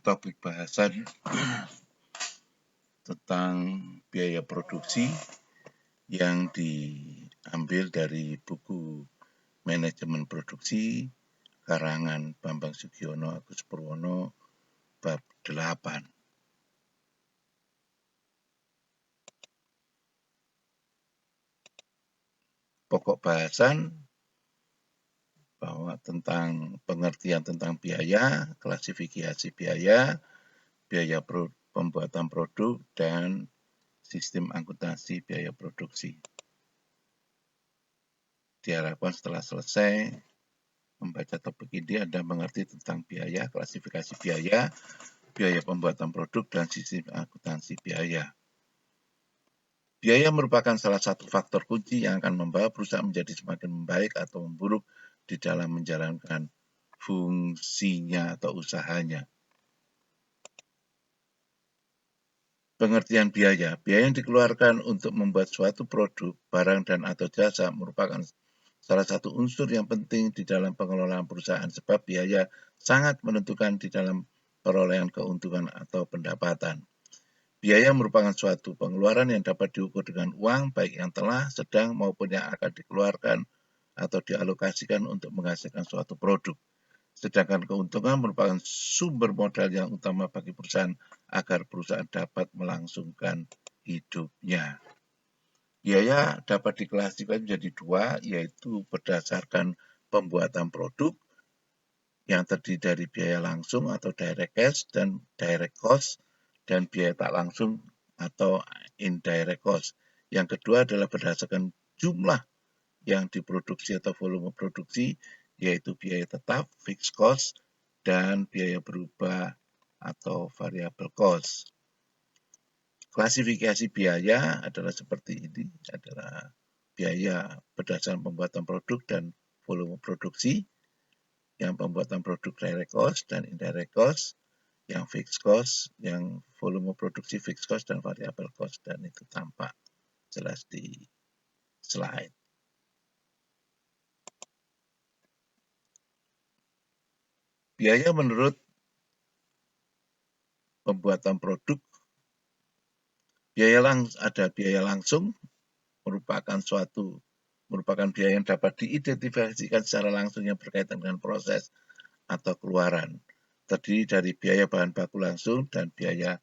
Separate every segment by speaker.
Speaker 1: topik bahasan tentang biaya produksi yang diambil dari buku Manajemen Produksi karangan Bambang Sugiono Agus Purwono bab 8. Pokok bahasan bahwa tentang pengertian tentang biaya, klasifikasi biaya, biaya pembuatan produk, dan sistem akuntansi biaya produksi. Diharapkan setelah selesai membaca topik ini Anda mengerti tentang biaya, klasifikasi biaya, biaya pembuatan produk, dan sistem akuntansi biaya. Biaya merupakan salah satu faktor kunci yang akan membawa perusahaan menjadi semakin membaik atau memburuk di dalam menjalankan fungsinya atau usahanya. Pengertian biaya. Biaya yang dikeluarkan untuk membuat suatu produk, barang, dan atau jasa merupakan salah satu unsur yang penting di dalam pengelolaan perusahaan sebab biaya sangat menentukan di dalam perolehan keuntungan atau pendapatan. Biaya merupakan suatu pengeluaran yang dapat diukur dengan uang, baik yang telah, sedang, maupun yang akan dikeluarkan atau dialokasikan untuk menghasilkan suatu produk. Sedangkan keuntungan merupakan sumber modal yang utama bagi perusahaan agar perusahaan dapat melangsungkan hidupnya. Biaya dapat diklasifikasi menjadi dua, yaitu berdasarkan pembuatan produk yang terdiri dari biaya langsung atau direct cash dan direct cost, dan biaya tak langsung atau indirect cost. Yang kedua adalah berdasarkan jumlah yang diproduksi atau volume produksi, yaitu biaya tetap, fixed cost, dan biaya berubah atau variable cost. Klasifikasi biaya adalah seperti ini, adalah biaya berdasarkan pembuatan produk dan volume produksi, yang pembuatan produk direct cost dan indirect cost, yang fixed cost, yang volume produksi fixed cost dan variable cost, dan itu tampak jelas di slide. Biaya menurut pembuatan produk, ada biaya langsung merupakan biaya yang dapat diidentifikasikan secara langsung yang berkaitan dengan proses atau keluaran, terdiri dari biaya bahan baku langsung dan biaya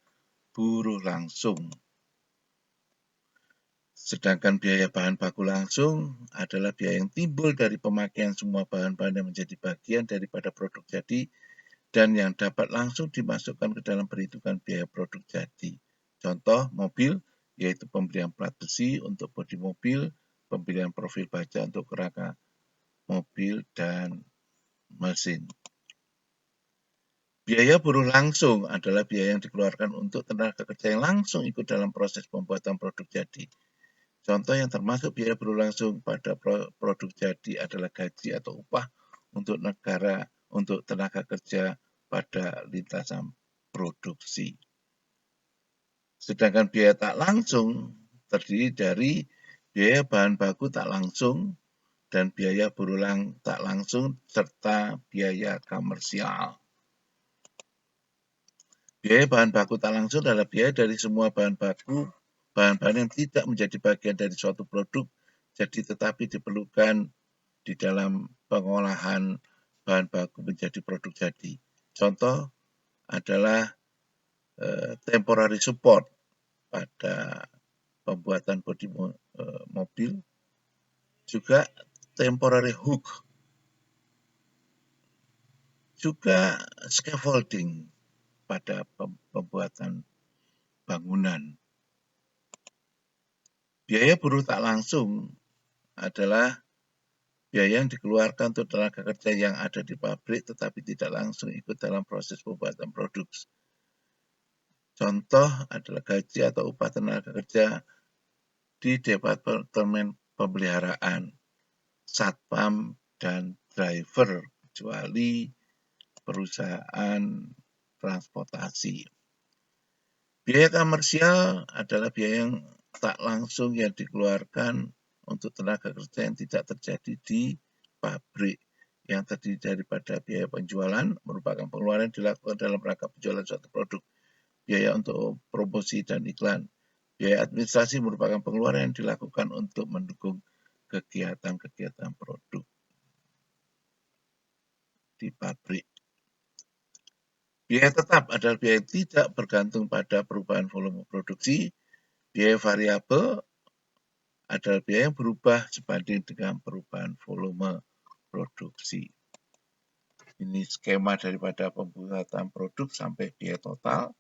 Speaker 1: buruh langsung. Sedangkan biaya bahan baku langsung adalah biaya yang timbul dari pemakaian semua bahan-bahan yang menjadi bagian daripada produk jadi dan yang dapat langsung dimasukkan ke dalam perhitungan biaya produk jadi. Contoh mobil, yaitu pembelian plat besi untuk bodi mobil, pembelian profil baja untuk kerangka mobil, dan mesin. Biaya buruh langsung adalah biaya yang dikeluarkan untuk tenaga kerja yang langsung ikut dalam proses pembuatan produk jadi. Contoh yang termasuk biaya buruh langsung pada produk jadi adalah gaji atau upah untuk tenaga kerja pada lintasan produksi. Sedangkan biaya tak langsung terdiri dari biaya bahan baku tak langsung dan biaya buruh tak langsung serta biaya komersial. Biaya bahan baku tak langsung adalah biaya dari semua bahan-bahan yang tidak menjadi bagian dari suatu produk, jadi tetapi diperlukan di dalam pengolahan bahan baku menjadi produk jadi. Contoh adalah temporary support pada pembuatan bodi mobil, juga temporary hook, juga scaffolding pada pembuatan bangunan. Biaya buruh tak langsung adalah biaya yang dikeluarkan untuk tenaga kerja yang ada di pabrik tetapi tidak langsung ikut dalam proses pembuatan produk. Contoh adalah gaji atau upah tenaga kerja di departemen pemeliharaan, satpam, dan driver, kecuali perusahaan transportasi. Biaya komersial adalah biaya yang tak langsung yang dikeluarkan untuk tenaga kerja yang tidak terjadi di pabrik. yang terdiri daripada biaya penjualan merupakan pengeluaran yang dilakukan dalam rangka penjualan suatu produk, biaya untuk promosi dan iklan. Biaya administrasi merupakan pengeluaran yang dilakukan untuk mendukung kegiatan-kegiatan produk di pabrik. Biaya tetap adalah biaya yang tidak bergantung pada perubahan volume produksi. Biaya variabel adalah biaya yang berubah sebanding dengan perubahan volume produksi. Ini skema daripada pembuatan produk sampai biaya total.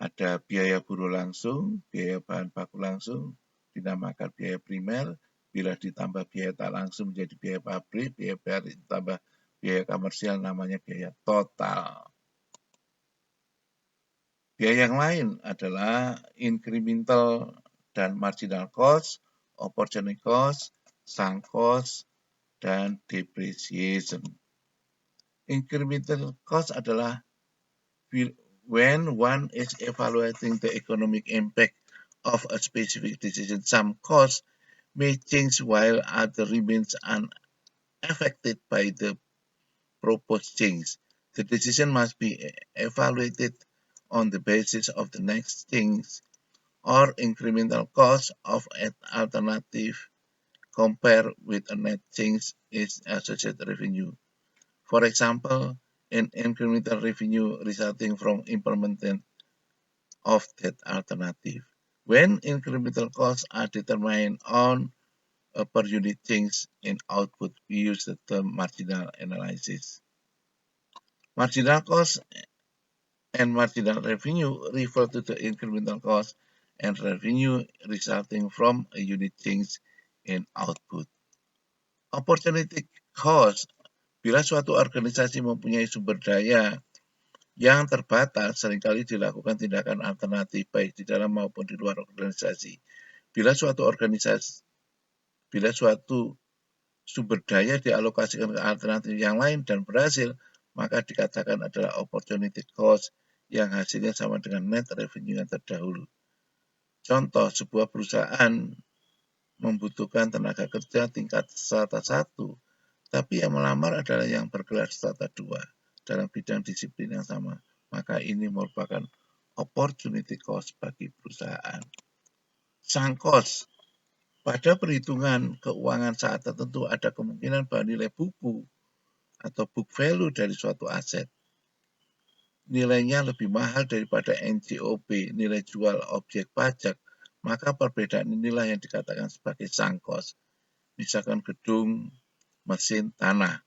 Speaker 1: Ada biaya buruh langsung, biaya bahan baku langsung, dinamakan biaya primer. Bila ditambah biaya tak langsung menjadi biaya pabrik, biaya ditambah biaya komersial namanya biaya total. Biaya yang lain adalah incremental dan marginal cost, opportunity cost, sunk cost, dan depreciation. Incremental cost adalah when one is evaluating the economic impact of a specific decision. Some costs may change while other remains unaffected by the proposed change. The decision must be evaluated on the basis of the next change or incremental cost of an alternative compared with a net change in associated revenue. For example, an incremental revenue resulting from implementation of that alternative. When incremental costs are determined on a per unit change in output, we use the term marginal analysis. Marginal cost and marginal revenue refer to the incremental cost and revenue resulting from a unit change in output. Opportunity cost, bila suatu organisasi mempunyai sumber daya yang terbatas, seringkali dilakukan tindakan alternatif baik di dalam maupun di luar organisasi. Bila suatu sumber daya dialokasikan ke alternatif yang lain dan berhasil, maka dikatakan adalah opportunity cost yang hasilnya sama dengan net revenue yang terdahulu. Contoh, sebuah perusahaan membutuhkan tenaga kerja tingkat strata 1, tapi yang melamar adalah yang bergelar strata 2 dalam bidang disiplin yang sama. Maka ini merupakan opportunity cost bagi perusahaan. Sunk cost. Pada perhitungan keuangan saat tertentu ada kemungkinan bahwa nilai buku atau book value dari suatu aset nilainya lebih mahal daripada NJOP, nilai jual objek pajak, maka perbedaan inilah yang dikatakan sebagai sunk cost. Misalkan gedung, mesin, tanah.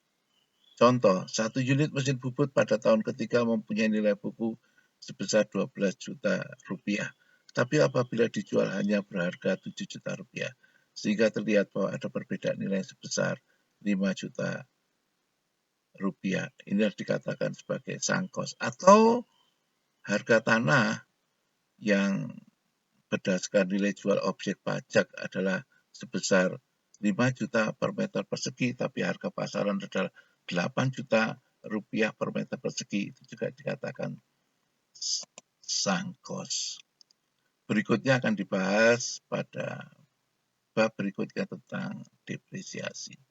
Speaker 1: Contoh, 1 unit mesin bubut pada tahun ketiga mempunyai nilai buku sebesar 12 juta rupiah. Tapi apabila dijual hanya berharga 7 juta rupiah, sehingga terlihat bahwa ada perbedaan nilai sebesar 5 juta rupiah. Ini harus dikatakan sebagai sunk cost. Atau harga tanah yang berdasarkan nilai jual objek pajak adalah sebesar 5 juta per meter persegi, tapi harga pasaran adalah 8 juta rupiah per meter persegi, itu juga dikatakan sunk cost. Berikutnya akan dibahas pada bab berikutnya tentang depresiasi.